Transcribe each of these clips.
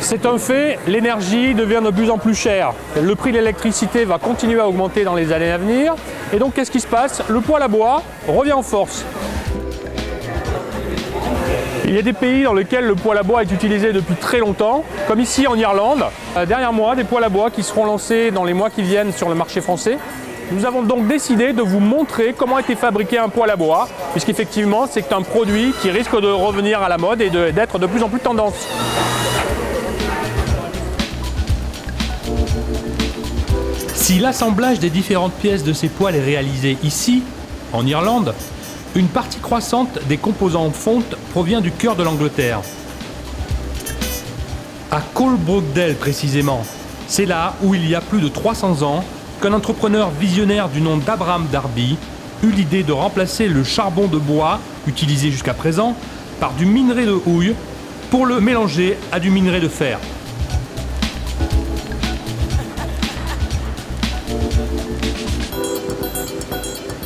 C'est un fait, l'énergie devient de plus en plus chère. Le prix de l'électricité va continuer à augmenter dans les années à venir. Et donc, qu'est-ce qui se passe? Le poêle à bois revient en force. Il y a des pays dans lesquels le poêle à bois est utilisé depuis très longtemps, comme ici en Irlande. Derrière moi, des poêles à bois qui seront lancés dans les mois qui viennent sur le marché français. Nous avons donc décidé de vous montrer comment a été fabriqué un poêle à bois, puisqu'effectivement, c'est un produit qui risque de revenir à la mode et d'être de plus en plus tendance. Si l'assemblage des différentes pièces de ces poêles est réalisé ici, en Irlande, une partie croissante des composants en fonte provient du cœur de l'Angleterre. À Coalbrookdale précisément, c'est là où il y a plus de 300 ans qu'un entrepreneur visionnaire du nom d'Abraham Darby eut l'idée de remplacer le charbon de bois utilisé jusqu'à présent par du minerai de houille pour le mélanger à du minerai de fer.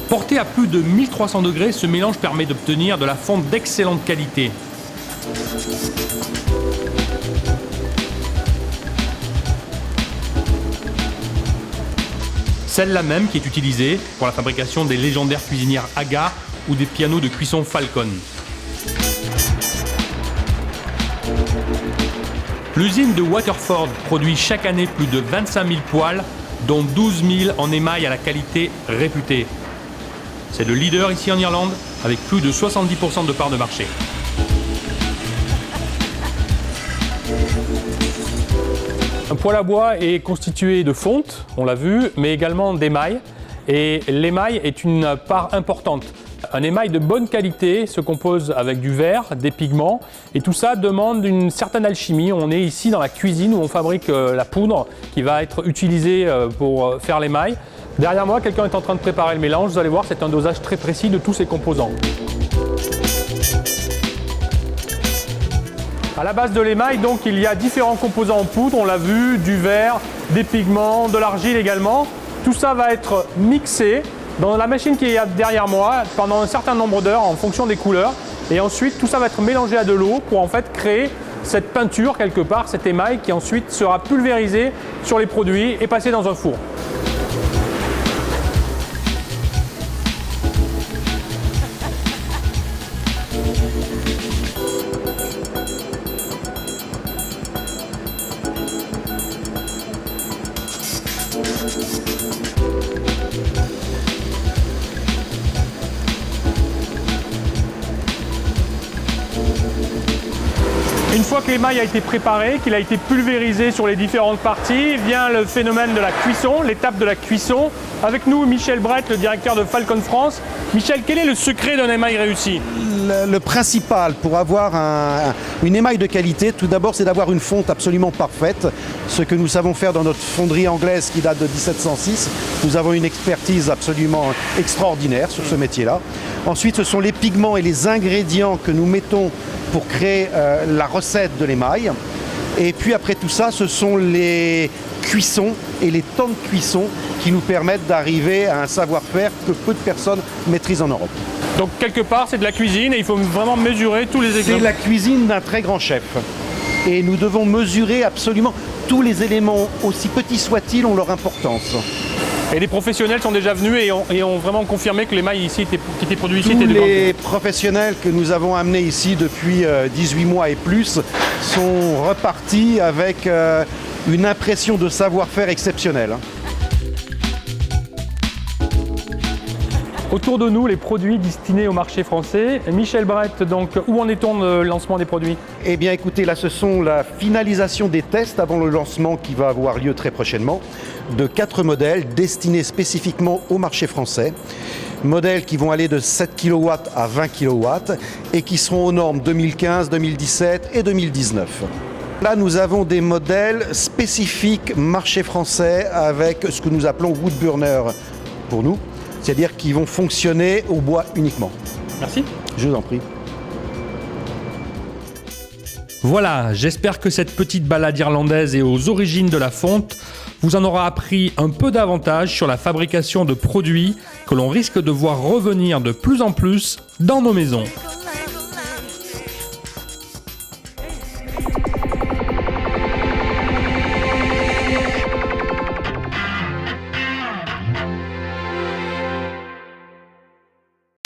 Porté à plus de 1300 degrés, ce mélange permet d'obtenir de la fonte d'excellente qualité. Celle-là même qui est utilisée pour la fabrication des légendaires cuisinières Aga ou des pianos de cuisson Falcon. L'usine de Waterford produit chaque année plus de 25 000 poêles, dont 12 000 en émail à la qualité réputée. C'est le leader ici en Irlande, avec plus de 70% de part de marché. Un poêle à bois est constitué de fonte, on l'a vu, mais également d'émail. Et l'émail est une part importante. Un émail de bonne qualité se compose avec du verre, des pigments, et tout ça demande une certaine alchimie. On est ici dans la cuisine où on fabrique la poudre qui va être utilisée pour faire l'émail. Derrière moi, quelqu'un est en train de préparer le mélange. Vous allez voir, c'est un dosage très précis de tous ces composants. À la base de l'émail, donc, il y a différents composants en poudre, on l'a vu, du verre, des pigments, de l'argile également. Tout ça va être mixé dans la machine qui est derrière moi pendant un certain nombre d'heures en fonction des couleurs. Et ensuite, tout ça va être mélangé à de l'eau pour en fait créer cette peinture quelque part, cet émail qui ensuite sera pulvérisé sur les produits et passé dans un four. Une fois que l'émail a été préparé, qu'il a été pulvérisé sur les différentes parties, vient le phénomène de la cuisson, l'étape de la cuisson. Avec nous, Michel Brett, le directeur de Falcon France. Michel, quel est le secret d'un émail réussi? Le principal pour avoir une émail de qualité, tout d'abord, c'est d'avoir une fonte absolument parfaite. Ce que nous savons faire dans notre fonderie anglaise qui date de 1706. Nous avons une expertise absolument extraordinaire sur ce métier-là. Ensuite, ce sont les pigments et les ingrédients que nous mettons pour créer la recette de l'émail. Et puis après tout ça, ce sont les cuissons et les temps de cuisson qui nous permettent d'arriver à un savoir-faire que peu de personnes maîtrisent en Europe. Donc quelque part, c'est de la cuisine et il faut vraiment mesurer tous les éléments. C'est la cuisine d'un très grand chef. Et nous devons mesurer absolument tous les éléments, aussi petits soient-ils, ont leur importance. Et les professionnels sont déjà venus et ont vraiment confirmé que l'émail ici qui était produit ici Tous était de les professionnels que nous avons amenés ici depuis 18 mois et plus sont repartis avec une impression de savoir-faire exceptionnelle. Autour de nous, les produits destinés au marché français. Michel Brett, donc, où en est-on de lancement des produits? Eh bien écoutez, là ce sont la finalisation des tests avant le lancement qui va avoir lieu très prochainement de 4 modèles destinés spécifiquement au marché français. Modèles qui vont aller de 7 kW à 20 kW et qui seront aux normes 2015, 2017 et 2019. Là, nous avons des modèles spécifiques marché français avec ce que nous appelons wood burner pour nous, c'est-à-dire qui vont fonctionner au bois uniquement. Merci. Je vous en prie. Voilà, j'espère que cette petite balade irlandaise et aux origines de la fonte vous en aura appris un peu davantage sur la fabrication de produits que l'on risque de voir revenir de plus en plus dans nos maisons.